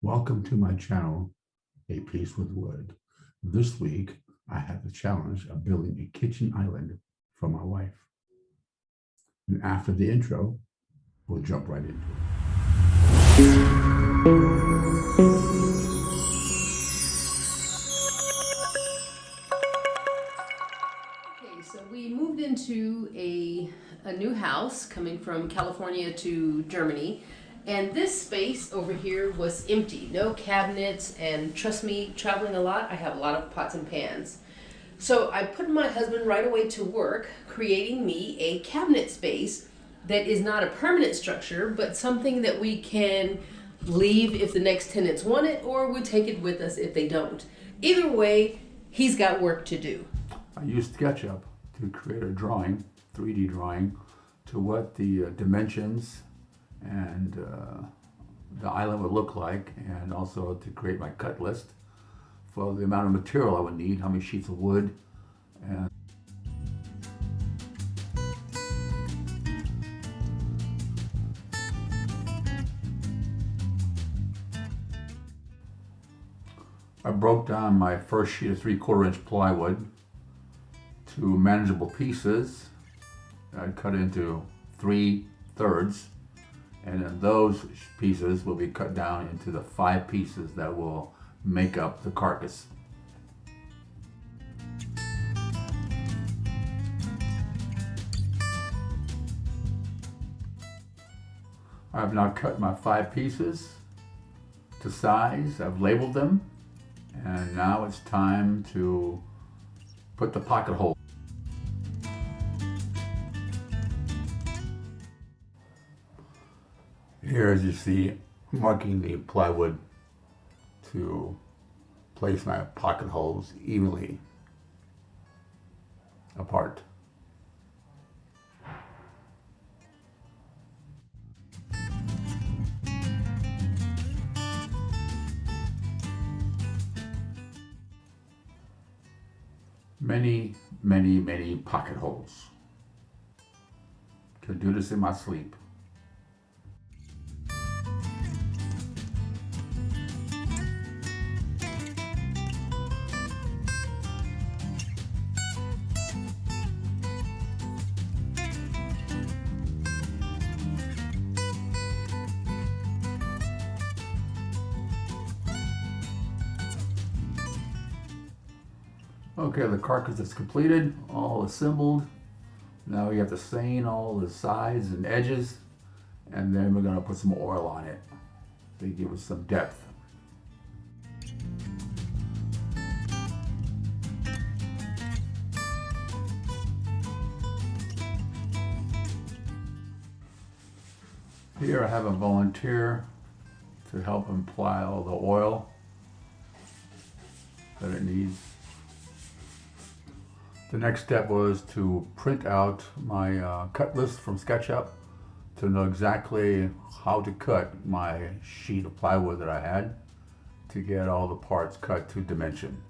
Welcome to my channel, A Piece with Wood. This week, I have the challenge of building a kitchen island for my wife. And after the intro, we'll jump right into it. Okay, so we moved into a new house coming from California to Germany. And this space over here was empty, no cabinets, and trust me, traveling a lot, I have a lot of pots and pans. So I put my husband right away to work creating me a cabinet space that is not a permanent structure, but something that we can leave if the next tenants want it, or we take it with us if they don't. Either way, he's got work to do. I used SketchUp to create a drawing, 3D drawing, to what the dimensions and the island would look like, and also to create my cut list for the amount of material I would need, how many sheets of wood, and I broke down my first sheet of 3/4 inch plywood to manageable pieces. I cut into 3/3, and then those pieces will be cut down into the 5 pieces that will make up the carcass. I've now cut my 5 pieces to size. I've labeled them, and now it's time to put the pocket hole. Here, as you see, I'm marking the plywood to place my pocket holes evenly apart. Many, many, many pocket holes. Can do this in my sleep. Okay, the carcass is completed, all assembled. Now we have to seam all the sides and edges, and then we're going to put some oil on it to give us some depth. Here I have a volunteer to help apply all the oil that it needs. The next step was to print out my cut list from SketchUp to know exactly how to cut my sheet of plywood that I had to get all the parts cut to dimension.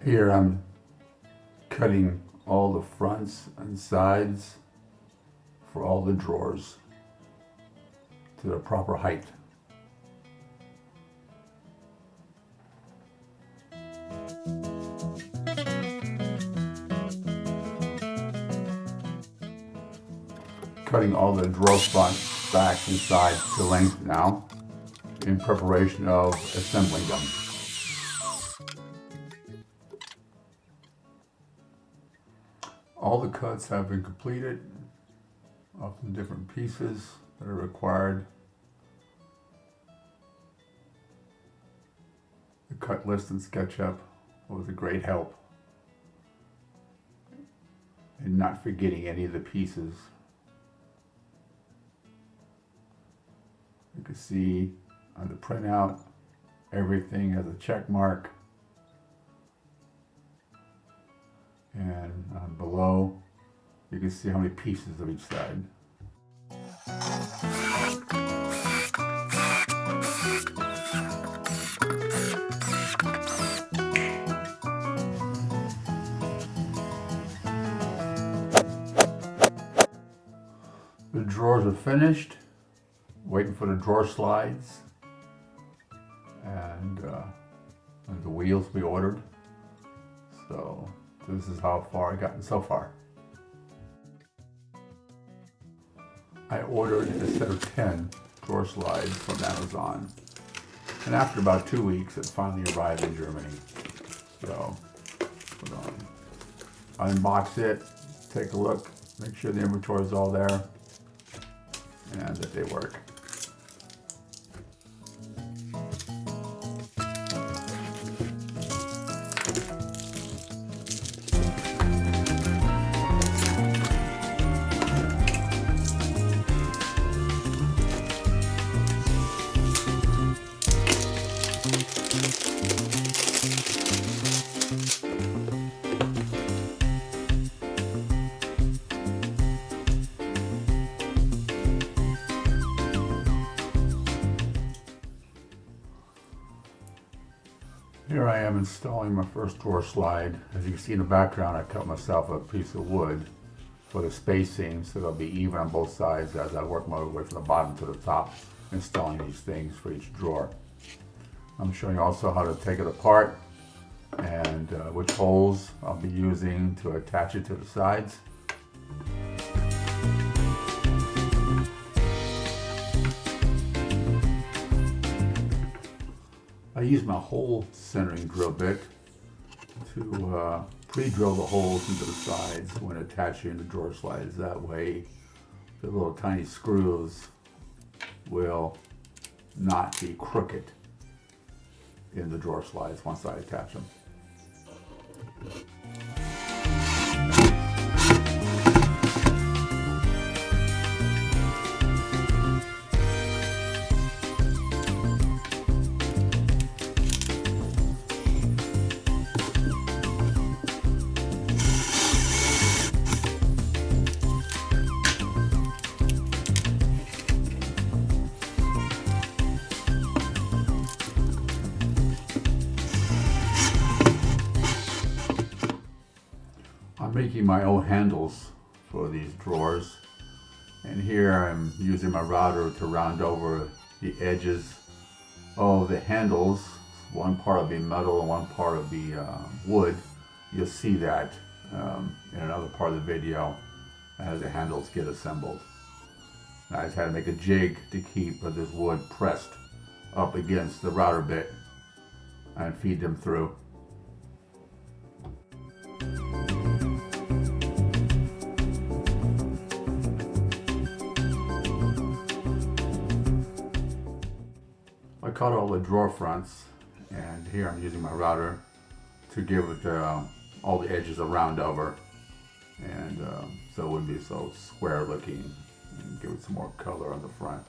Here I'm cutting all the fronts and sides for all the drawers to the proper height. Cutting all the drawer fronts back and sides to length now in preparation of assembling them. All the cuts have been completed of the different pieces that are required. The cut list in SketchUp was a great help. and not forgetting any of the pieces. You can see on the printout, everything has a check mark. And below, you can see how many pieces of each side. The drawers are finished, waiting for the drawer slides and the wheels to be ordered. So this is how far I've gotten so far. I ordered a set of 10 drawer slides from Amazon, and after about 2 weeks it finally arrived in Germany. So unbox it, take a look, make sure the inventory is all there and that they work. Here I am installing my first drawer slide. As you can see in the background, I cut myself a piece of wood for the spacing so they'll be even on both sides as I work my way from the bottom to the top, installing these things for each drawer. I'm showing you also how to take it apart and which holes I'll be using to attach it to the sides. I use my hole centering drill bit to pre-drill the holes into the sides when attaching the drawer slides. That way the little tiny screws will not be crooked in the drawer slides once I attach them. I'm making my own handles for these drawers, and here I'm using my router to round over the edges of the handles. One part will be metal and one part will be wood. You'll see that in another part of the video as the handles get assembled. I just had to make a jig to keep this wood pressed up against the router bit and feed them through. I cut all the drawer fronts, and here I'm using my router to give it all the edges a round over, and so it wouldn't be so square looking, and give it some more color on the front.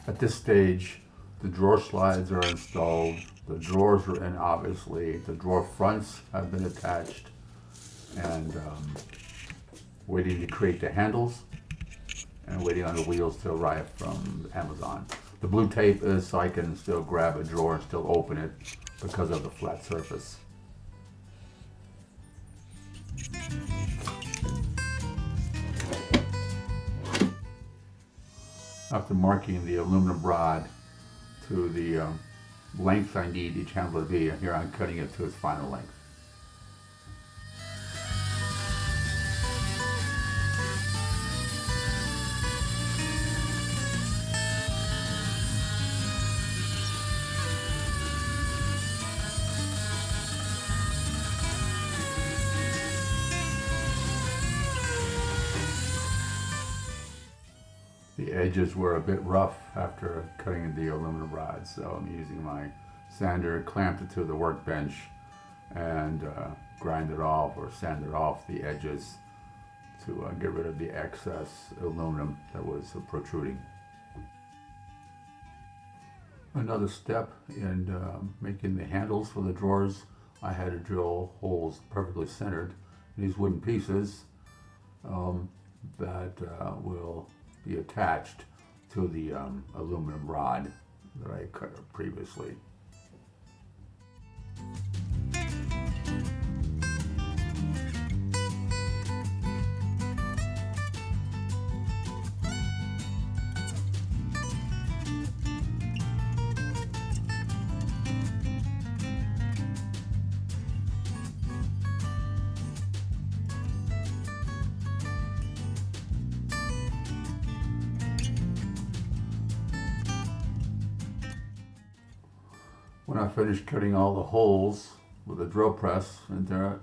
At this stage, the drawer slides are installed, the drawers are in obviously, the drawer fronts have been attached, and waiting to create the handles and waiting on the wheels to arrive from Amazon. The blue tape is so I can still grab a drawer and still open it because of the flat surface. After marking the aluminum rod to the length I need each handle to be, here I'm cutting it to its final length. The edges were a bit rough after cutting the aluminum rods, so I'm using my sander, clamped it to the workbench, and grinded off or sanded off the edges to get rid of the excess aluminum that was protruding. Another step in making the handles for the drawers, I had to drill holes perfectly centered in these wooden pieces that will be attached to the aluminum rod that I cut previously. When I finished cutting all the holes with a drill press into it,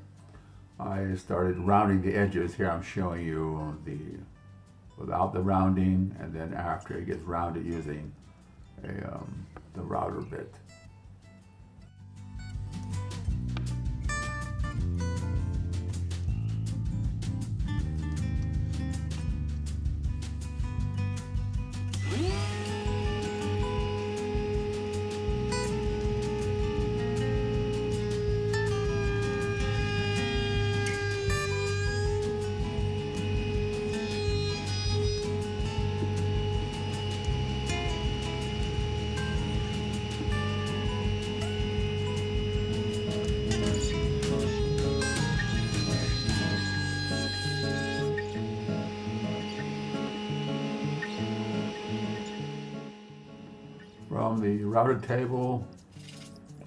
I started rounding the edges. Here I'm showing you without the rounding, and then after it gets rounded using the router bit. From the router table,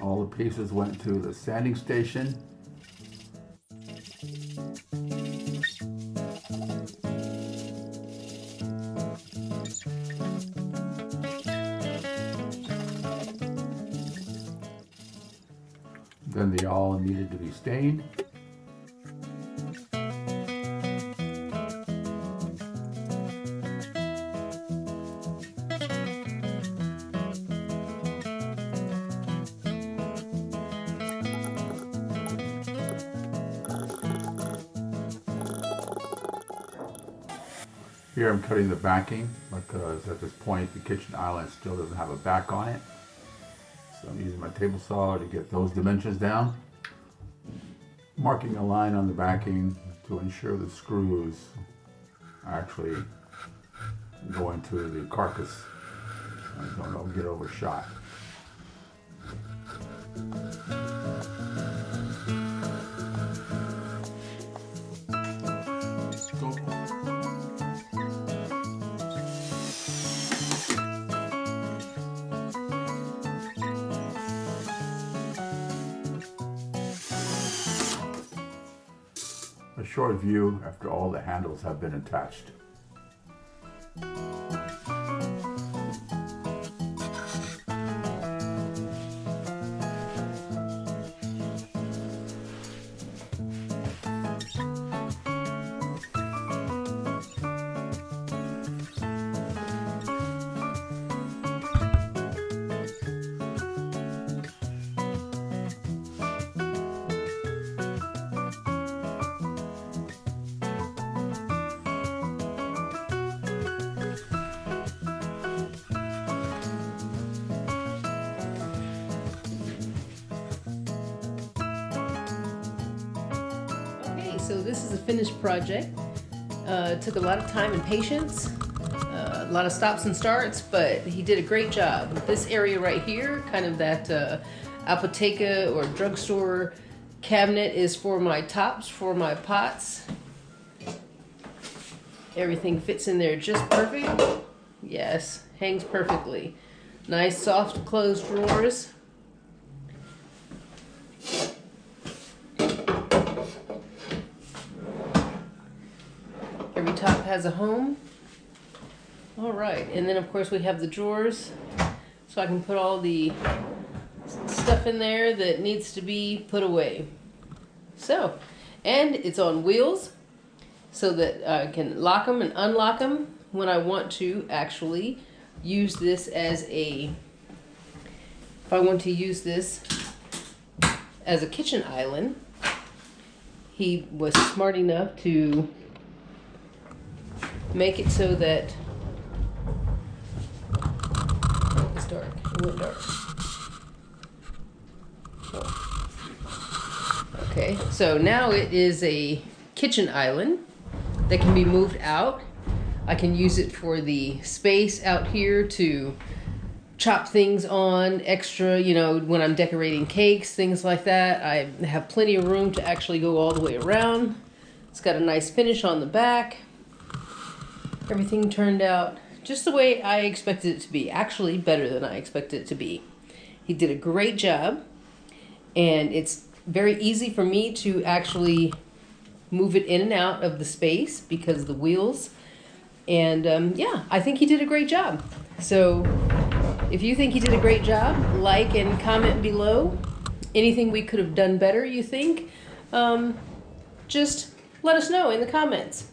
all the pieces went to the sanding station. Then they all needed to be stained. Here I'm cutting the backing because at this point the kitchen island still doesn't have a back on it. So I'm using my table saw to get those dimensions down. Marking a line on the backing to ensure the screws actually go into the carcass and don't get overshot. A short view after all the handles have been attached. So this is a finished project. It took a lot of time and patience, a lot of stops and starts, but he did a great job. This area right here, kind of that apotheca or drugstore cabinet, is for my tops, for my pots. Everything fits in there just perfect. Yes, hangs perfectly. Nice soft closed drawers. Every top has a home. All right, and then of course we have the drawers, so I can put all the stuff in there that needs to be put away. So, and it's on wheels, so that I can lock them and unlock them when I want to actually use this as a, if I want to use this as a kitchen island, he was smart enough to make it so that it's dark. It went dark. Okay, so now it is a kitchen island that can be moved out. I can use it for the space out here to chop things on extra, you know, when I'm decorating cakes, things like that. I have plenty of room to actually go all the way around. It's got a nice finish on the back. Everything turned out just the way I expected it to be. Actually, better than I expected it to be. He did a great job, and it's very easy for me to actually move it in and out of the space because of the wheels. And yeah, I think he did a great job. So if you think he did a great job, like and comment below. Anything we could have done better, you think? Just let us know in the comments.